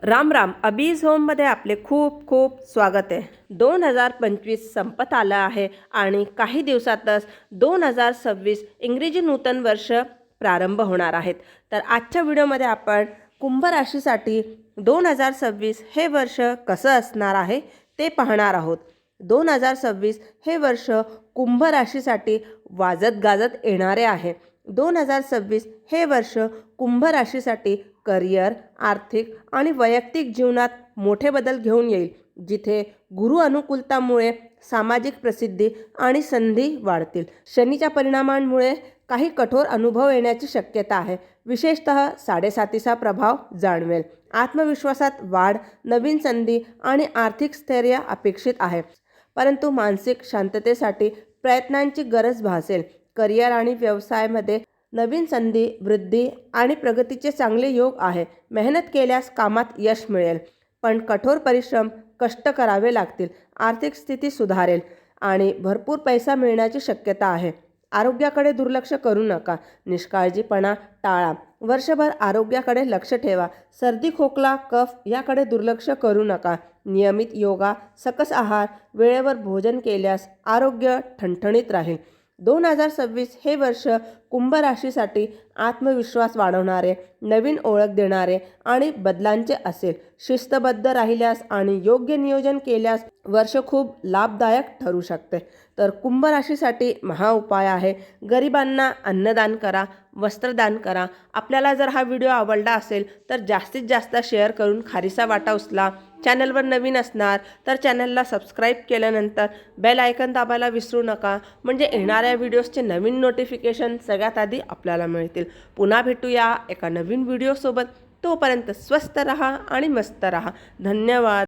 राम राम. अबीज होममध्ये आपले खूप खूप स्वागत आहे. 2025 संपत आलं आहे आणि काही दिवसातच 2026 इंग्रजी नूतन वर्ष प्रारंभ होणार आहेत. तर आजच्या व्हिडिओमध्ये आपण कुंभ राशीसाठी 2026 हे वर्ष कसं असणार आहे ते पाहणार आहोत. 2026 हे वर्ष कुंभ राशीसाठी वाजत गाजत येणारे आहे. 2026 हे वर्ष कुंभ राशीसाठी करिअर, आर्थिक आणि वैयक्तिक जीवनात मोठे बदल घेऊन येईल. जिथे गुरु अनुकूलतामुळे सामाजिक प्रसिद्धी आणि संधी वाढतील. शनीच्या परिणामांमुळे काही कठोर अनुभव येण्याची शक्यता आहे. विशेषतः 7.5चा प्रभाव जाणवेल. आत्मविश्वासात वाढ, नवीन संधी आणि आर्थिक स्थैर्य अपेक्षित आहे. परंतु मानसिक शांततेसाठी प्रयत्नांची गरज भासेल. करिअर आणि व्यवसायामध्ये नवीन संधी, वृद्धी आणि प्रगतीचे चांगले योग आहे. मेहनत केल्यास कामात यश मिळेल, पण कठोर परिश्रम, कष्ट करावे लागतील. आर्थिक स्थिती सुधारेल आणि भरपूर पैसा मिळण्याची शक्यता आहे. आरोग्याकडे दुर्लक्ष करू नका. निष्काळजीपणा टाळा. वर्षभर आरोग्याकडे लक्ष ठेवा. सर्दी, खोकला, कफ याकडे दुर्लक्ष करू नका. नियमित योगा, सकस आहार, वेळेवर भोजन केल्यास आरोग्य ठणठणीत राहील. 2026 हे वर्ष कुंभ राशीसाठी आत्मविश्वास वाढवणारे, नवीन ओळख देणारे आणि बदलांचे असेल. शिस्तबद्ध राहिल्यास आणि योग्य नियोजन केल्यास वर्ष खूप लाभदायक ठरू शकते. तर कुंभ राशीसाठी महाउपाय आहे, गरिबांना अन्नदान करा, वस्त्रदान करा. आपल्याला जर हा व्हिडिओ आवडला असेल तर जास्तीत जास्त शेअर करून खारीचा वाटा उचला. चॅनलवर नवीन असणार तर चॅनलला सबस्क्राईब केल्यानंतर बेल आयकन दाबायला विसरू नका, म्हणजे येणाऱ्या व्हिडिओजचे नवीन नोटिफिकेशन सगळ्यात आधी आपल्याला मिळतील. पुन्हा भेटूया एका नवीन व्हिडिओसोबत. तोपर्यंत स्वस्त रहा आणि मस्त रहा. धन्यवाद.